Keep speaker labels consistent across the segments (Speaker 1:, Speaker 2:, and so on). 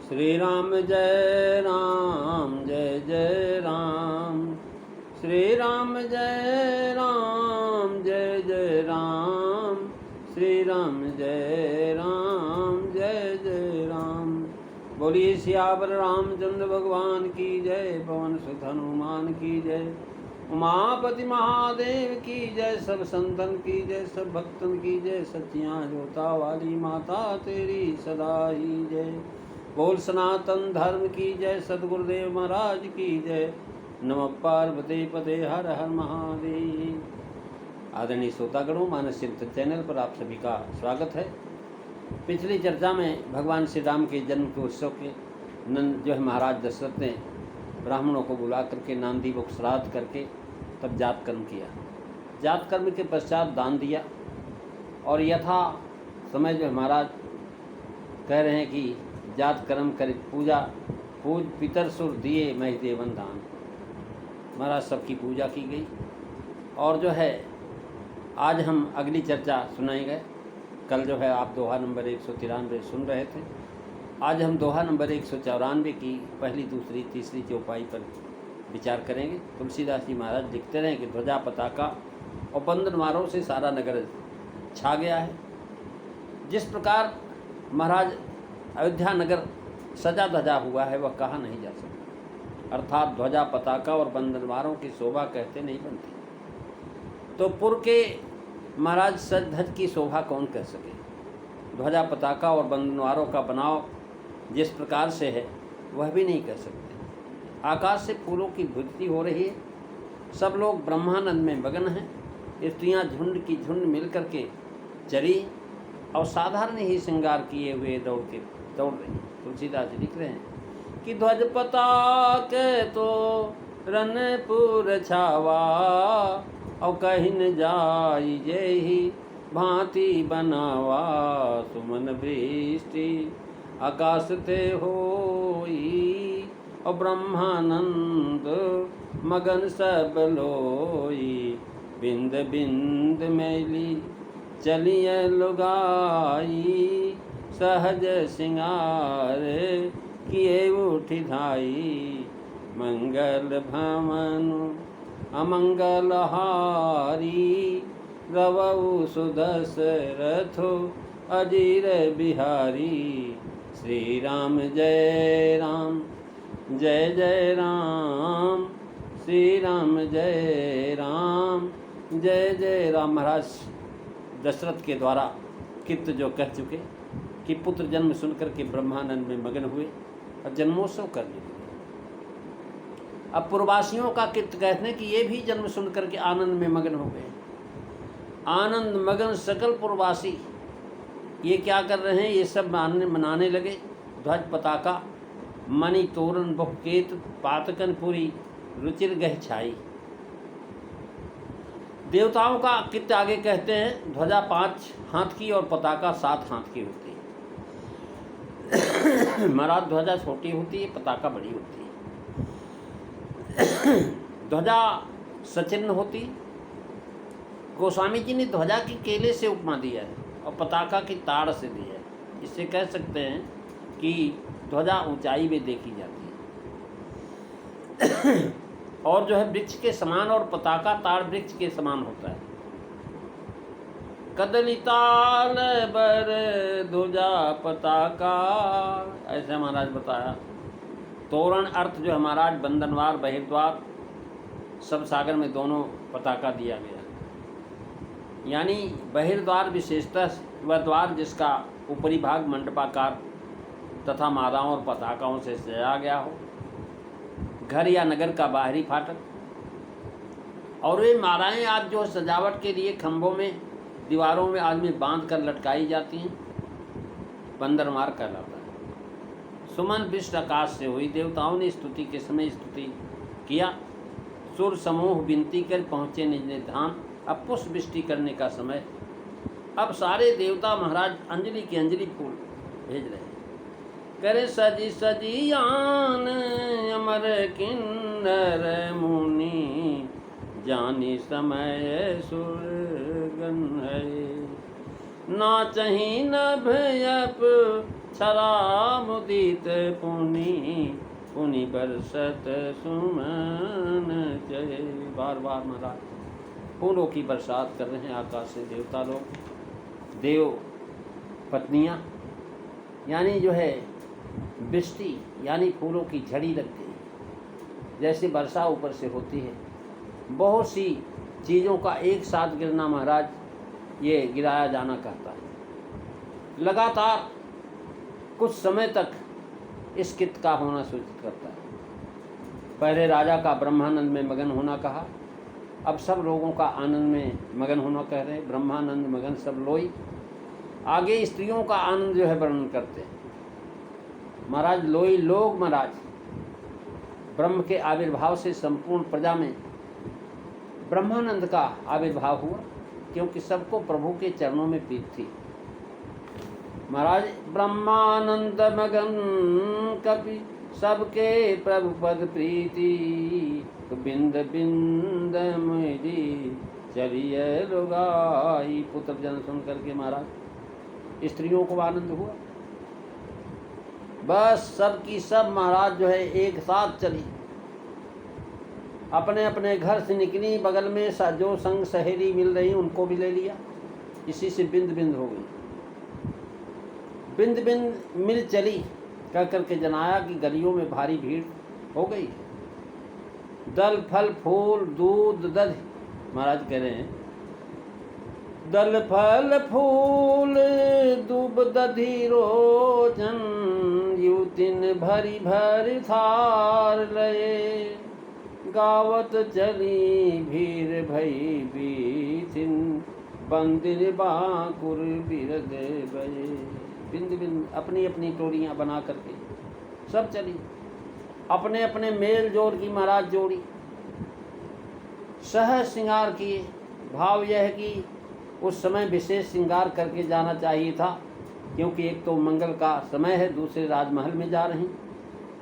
Speaker 1: श्री राम जय राम जय जय राम। श्री राम जय राम जय जय राम। श्री राम जय राम जय जय राम। बोलिए सियावर रामचंद्र भगवान की जय। पवन सुत हनुमान की जय। उमापति महादेव की जय। सब संतन की जय, सब भक्तन की जय। सच्चियाँ जोता वाली माता तेरी सदा ही जय। बोल सनातन धर्म की जय। सदगुरुदेव महाराज की जय। नमः पार्वती पते हर हर महादेव। आदरणीय श्रोतागणों, मानस चिंतन चैनल पर आप सभी का स्वागत है। पिछली चर्चा में भगवान श्री राम के जन्म के उत्सव के जो है महाराज दशरथ ने ब्राह्मणों को बुला करके नांदी मुख श्राद्ध करके तब जात कर्म किया। जात कर्म के पश्चात दान दिया और यथा समय जो महाराज कह रहे हैं कि जात कर्म कर पूजा पूज पितर सुर दिए मह देवन दान। महाराज सबकी पूजा की गई और जो है आज हम अगली चर्चा सुनाएंगे। कल जो है आप दोहा नंबर 193 सुन रहे थे। आज हम दोहा नंबर 194 की पहली दूसरी तीसरी चौपाई पर विचार करेंगे। तुलसीदास जी महाराज लिखते रहे कि ध्वजा पताका और बंधनवारों से सारा नगर छा गया है। जिस प्रकार महाराज अयोध्या नगर सजा धजा हुआ है वह कहा नहीं जा सकता। अर्थात ध्वजा पताका और बंधनवारों की शोभा कहते नहीं बनती तो पुर के महाराज सज धज की शोभा कौन कह सके। ध्वजा पताका और बंधनवारों का बनाव जिस प्रकार से है वह भी नहीं कह सकते। आकाश से फूलों की भुजती हो रही है। सब लोग ब्रह्मानंद में मगन हैं। स्त्रियाँ झुंड की झुंड मिल करके चली और साधारण ही श्रृंगार किए हुए दौड़ रही। तुलसीदास जी लिख रहे हैं कि ध्वज पताके तो रनपुर छावा और कहीं न जाई जेहि भांति बनावा। सुमन वृष्टि आकाश ते होई और ब्रह्मानंद मगन सब लोई। बिंद बिंद मैली चलिए लुगाई सहज सिंगार किए उठी धाई। मंगल भवन अमंगल हारी रवऊ सुदशरथो अजीर बिहारी। श्री राम जय राम जय जय राम। श्री राम जय राम जय जय राम। महाराज दशरथ के द्वारा कित्त जो कह चुके कि पुत्र जन्म सुनकर के ब्रह्मानंद में मगन हुए और जन्मोत्सव कर लिए। अब पूर्ववासियों का कित्त कहते हैं कि ये भी जन्म सुनकर के आनंद में मगन हो गए। आनंद मगन सकल पूर्ववासी ये क्या कर रहे हैं, ये सब मनाने लगे। ध्वज पताका मणि तोरण बहुकेत पातकन पूरी रुचिर गह छाई। देवताओं का कित्त आगे कहते हैं ध्वजा 5 हाथ की और पताका 7 हाथ की होती है। महाराज ध्वजा छोटी होती है, पताका बड़ी होती है। ध्वजा सचिन्न होती। गोस्वामी जी ने ध्वजा की केले से उपमा दिया है और पताका की ताड़ से दिया है। इससे कह सकते हैं कि ध्वजा ऊंचाई में देखी जाती है और जो है वृक्ष के समान और पताका ताड़ वृक्ष के समान होता है। कदली ताल बर ध्वजा पताका ऐसे महाराज बताया। तोरण अर्थ जो है महाराज बंधनवार बहिर्द्वार सब सागर में दोनों पताका दिया गया। यानी बहिर्द्वार विशेषतः वह द्वार जिसका ऊपरी भाग मंडपाकार तथा मालाओं और पताकाओं से सजाया गया हो। घर या नगर का बाहरी फाटक और वे मालाएँ आज जो सजावट के लिए खंभों में दीवारों में आदमी बांध कर लटकाई जाती हैं बंदरमार कहलाता है। सुमन विष्ट आकाश से हुई। देवताओं ने स्तुति के समय स्तुति किया। सुर समूह विनती कर पहुँचे निज निज धाम। अब पुष्प वृष्टि करने का समय। अब सारे देवता महाराज अंजलि की अंजलि फूल भेज रहे हैं। करे सजी सजियान अमर किन्नर मुनि जानी समय सुरगन है। नाचही न भयप छरा मुदित पुनि पुनि बरसत सुमन जय। बार बार महाराज फूलों की बरसात कर रहे हैं आकाश से देवता लोग, देव पत्नियां, यानी जो है वृष्टि यानी फूलों की झड़ी लग गई, जैसे वर्षा ऊपर से होती है। बहुत सी चीज़ों का एक साथ गिरना महाराज ये गिराया जाना कहता है। लगातार कुछ समय तक इस कित का होना सूचित करता है। पहले राजा का ब्रह्मानंद में मगन होना कहा, अब सब लोगों का आनंद में मगन होना कह रहे हैं। ब्रह्मानंद मगन सब लोई। आगे स्त्रियों का आनंद जो है वर्णन करते हैं। महाराज लोई लोग महाराज ब्रह्म के आविर्भाव से संपूर्ण प्रजा में ब्रह्मानंद का आविर्भाव हुआ, क्योंकि सबको प्रभु के चरणों में प्रीत थी। महाराज ब्रह्मानंद मगन कपि सबके प्रभु पद प्रीति, तो बिंद बिंद मेरी चलिए लुगाई। पुत्र जन सुन करके महाराज स्त्रियों को आनंद हुआ। बस सब की सब महाराज जो है एक साथ चली, अपने अपने घर से निकली, बगल में जो संग सहेली मिल रही उनको भी ले लिया। इसी से बिंद बिंद हो गई। बिंद बिंद मिल चली कह करके जनाया कि गलियों में भारी भीड़ हो गई। दल फल फूल दूध दध, महाराज कह रहे हैं दल फल फूल दूब दधी रोचन, युतिन भरी भरी थार लये, गावत चली भीर भई बीथिन, बंदिर बांकुर बिरद बये। बिंद बिंद अपनी अपनी टोलियां बना करके सब चली, अपने अपने मेल जोड़ की महाराज जोड़ी, सहज श्रृंगार किए। भाव यह है कि उस समय विशेष श्रृंगार करके जाना चाहिए था, क्योंकि एक तो मंगल का समय है, दूसरे राजमहल में जा रही,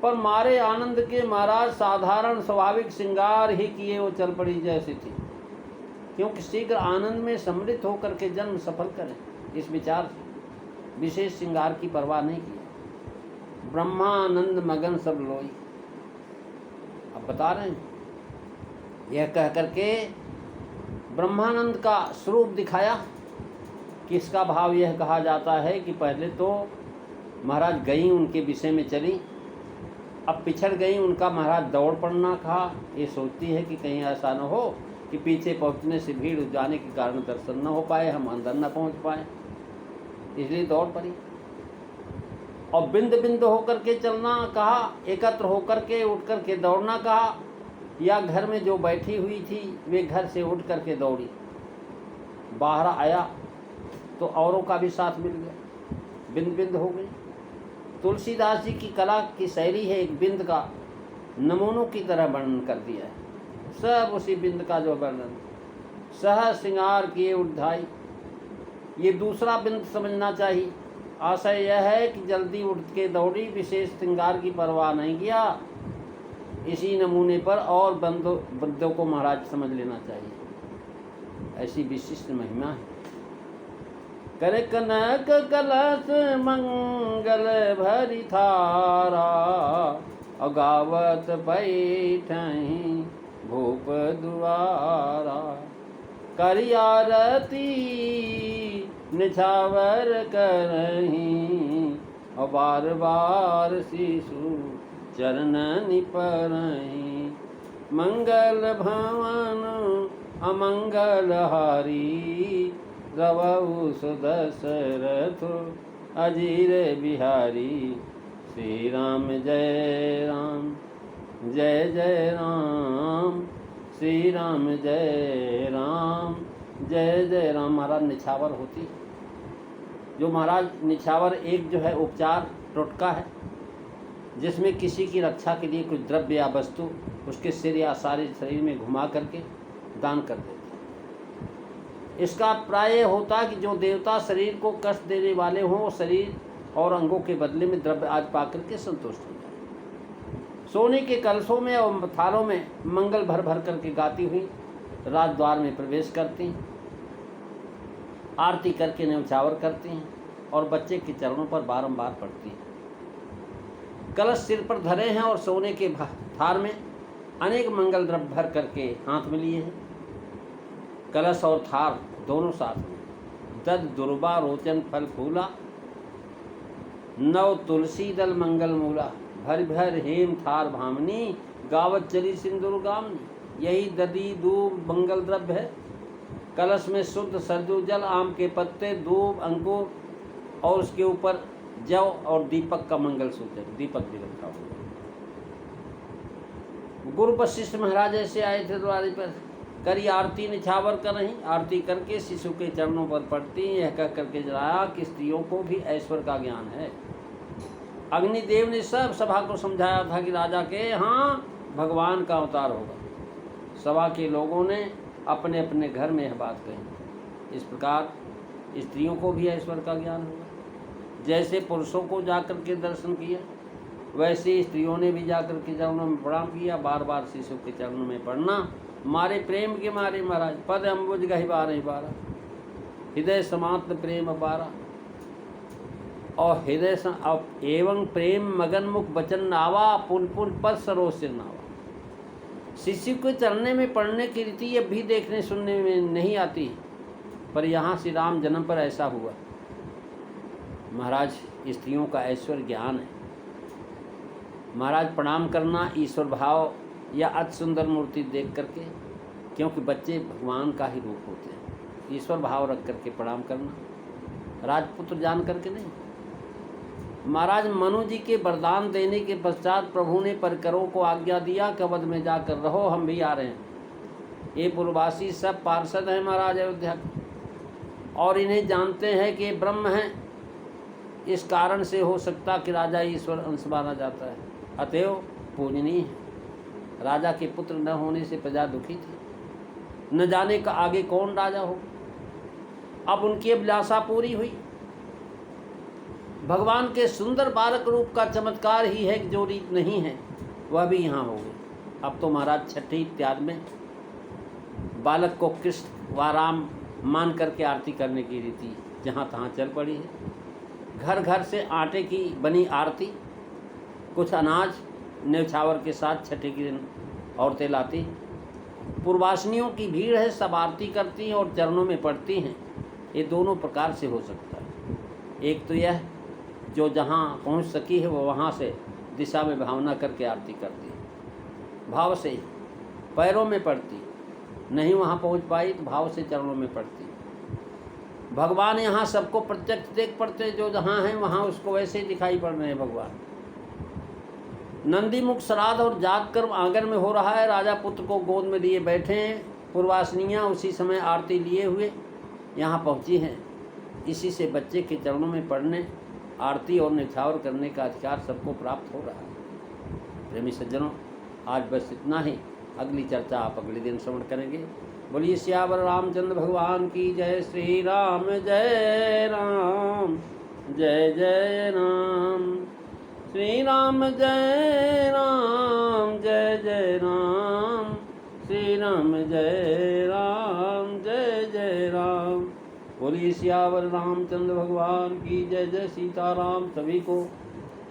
Speaker 1: पर मारे आनंद के महाराज साधारण स्वाभाविक श्रृंगार ही किए वो चल पड़ी जैसी थी, क्योंकि शीघ्र आनंद में सम्मिलित होकर के जन्म सफल करें इस विचार से विशेष श्रृंगार की परवाह नहीं की। ब्रह्मानंद मगन सब लोई। अब बता रहे हैं यह कह करके ब्रह्मानंद का स्वरूप दिखाया कि इसका भाव यह कहा जाता है कि पहले तो महाराज गई उनके विषय में चली, अब पिछड़ गई, उनका महाराज दौड़ पड़ना कहा। ये सोचती है कि कहीं ऐसा न हो कि पीछे पहुंचने से भीड़ जाने के कारण दर्शन न हो पाए, हम अंदर न पहुंच पाए, इसलिए दौड़ पड़ी। और बिंद बिंद होकर के चलना कहा, एकत्र होकर के उठ कर के दौड़ना कहा, या घर में जो बैठी हुई थी वे घर से उठ कर के दौड़ी। बाहर आया तो औरों का भी साथ मिल गया, बिंद बिंद हो गई। तुलसीदास जी की कला की शैली है एक बिंद का नमूनों की तरह वर्णन कर दिया है। सब उसी बिंद का जो वर्णन, सहज श्रृंगार किए उठाई, ये दूसरा बिंद समझना चाहिए। आशय यह है कि जल्दी उठ के दौड़ी, विशेष श्रृंगार की परवाह नहीं किया। इसी नमूने पर और बंदों को महाराज समझ लेना चाहिए, ऐसी विशिष्ट महिमा है। करे कनक कलश मंगल भरी थारा, अगावत बैठहीं भूप दुआरा, करी आरती निछावर करहीं, और बार बार शिशु चरण निपरहीं, मंगल भवन अमंगल हारी, रवौ सुदशरथ अजीर बिहारी। श्री राम जय राम जय जय राम, श्री राम जय राम जय जय राम। महाराज निछावर होती, जो महाराज निछावर एक जो है उपचार टोटका है, जिसमें किसी की रक्षा के लिए कुछ द्रव्य या वस्तु उसके सिर या सारे शरीर में घुमा करके दान कर देते हैं। इसका प्राय होता कि जो देवता शरीर को कष्ट देने वाले हों, वो शरीर और अंगों के बदले में द्रव्य आज पाकर के संतुष्ट हो जाए। सोने के कलशों में और थालों में मंगल भर भर करके गाती हुई राजद्वार में प्रवेश करती हैं, आरती करके न्यौछावर करती हैं, और बच्चे के चरणों पर बारंबार पड़ती है। कलश सिर पर धरे हैं और सोने के थार में अनेक मंगल द्रव्य भर करके हाथ में लिए हैं। कलश और थार दोनों साथ में। दद दुर्बा रोचन फल फूला, नव तुलसी दल मंगल मूला, भर भर हेम थार भामनी, गावत चली सिंदूर गामनी। यही ददी दूब मंगल द्रव्य है। कलश में शुद्ध सरजू जल, आम के पत्ते, दूब, अंकुर और उसके ऊपर जव और दीपक का मंगल सूचक दीपक भी रखा हुआ। गुरु वशिष्ठ महाराज ऐसे आए थे द्वारे पर, करी आरती निछावर कर रही। आरती करके शिशु के चरणों पर पड़ती, यह कह करके जलाया कि स्त्रियों को भी ऐश्वर्य का ज्ञान है। अग्निदेव ने सब सभा को समझाया था कि राजा के हाँ भगवान का अवतार होगा। सभा के लोगों ने अपने अपने घर में यह बात कही। इस प्रकार स्त्रियों को भी ऐश्वर्य का ज्ञान होगा। जैसे पुरुषों को जाकर के दर्शन किया, वैसे स्त्रियों ने भी जाकर के चरणों में प्रणाम किया। बार बार शिशु के चरणों में पड़ना मारे प्रेम के मारे महाराज। पद अम्बुज गहि बारह बारह, हृदय समात्म प्रेम बारा, और हृदय एवं प्रेम मगन मुख वचन नावा, पुन पुन पद सरोसिर नावा। शिशु के चरणने में पढ़ने की रीति अब भी देखने सुनने में नहीं आती, पर यहाँ श्री राम जन्म पर ऐसा हुआ। महाराज स्त्रियों का ऐश्वर्य ज्ञान है। महाराज प्रणाम करना ईश्वर भाव या अति सुंदर मूर्ति देख करके, क्योंकि बच्चे भगवान का ही रूप होते हैं। ईश्वर भाव रख करके प्रणाम करना, राजपुत्र जान करके नहीं। महाराज मनु जी के वरदान देने के पश्चात प्रभु ने परिकरों को आज्ञा दिया कि अवध में जाकर रहो, हम भी आ रहे हैं। ये पूर्ववासी सब पार्षद हैं महाराज अयोध्या के, और इन्हें जानते हैं कि ये ब्रह्म हैं। इस कारण से हो सकता कि राजा ईश्वर अंश माना जाता है, अतएव पूजनीय है। राजा के पुत्र न होने से प्रजा दुखी थी, न जाने का आगे कौन राजा हो। अब उनकी अभिलाषा पूरी हुई। भगवान के सुंदर बालक रूप का चमत्कार ही है कि जो रीत नहीं है वह भी यहाँ हो गई। अब तो महाराज छठी इत्यादि में बालक को कृष्ण व राम मान करके आरती करने की रीति जहाँ तहाँ चल पड़ी है। घर घर से आटे की बनी आरती, कुछ अनाज न्यौछावर के साथ छठे के दिन औरतें लाती। पूर्वासनियों की भीड़ है, सब आरती करती हैं और चरणों में पड़ती हैं। ये दोनों प्रकार से हो सकता है। एक तो यह जो जहाँ पहुँच सकी है वो वहाँ से दिशा में भावना करके आरती करती है, भाव से ही पैरों में पड़ती, नहीं वहाँ पहुँच पाई तो भाव से चरणों में पड़ती। भगवान यहाँ सबको प्रत्यक्ष देख पड़ते, जो जहाँ हैं वहाँ उसको वैसे ही दिखाई पड़ रहे हैं भगवान। नंदी मुख श्राद्ध और जाग कर्म आंगन में हो रहा है। राजा पुत्र को गोद में लिए बैठे हैं। पूर्वासनियाँ उसी समय आरती लिए हुए यहाँ पहुँची हैं। इसी से बच्चे के चरणों में पड़ने, आरती और न्यौछावर करने का अधिकार सबको प्राप्त हो रहा है। प्रेमी सज्जनों, आज बस इतना ही। अगली चर्चा आप अगले दिन श्रवण करेंगे। बोलिए सियावर रामचंद्र भगवान की जय। श्री राम जय राम, जय जय राम। श्री राम जय राम, जय जय राम। श्री राम जय राम, जय जय राम। बोलिए सियावर रामचंद्र भगवान की जय। जय सीताराम। सभी को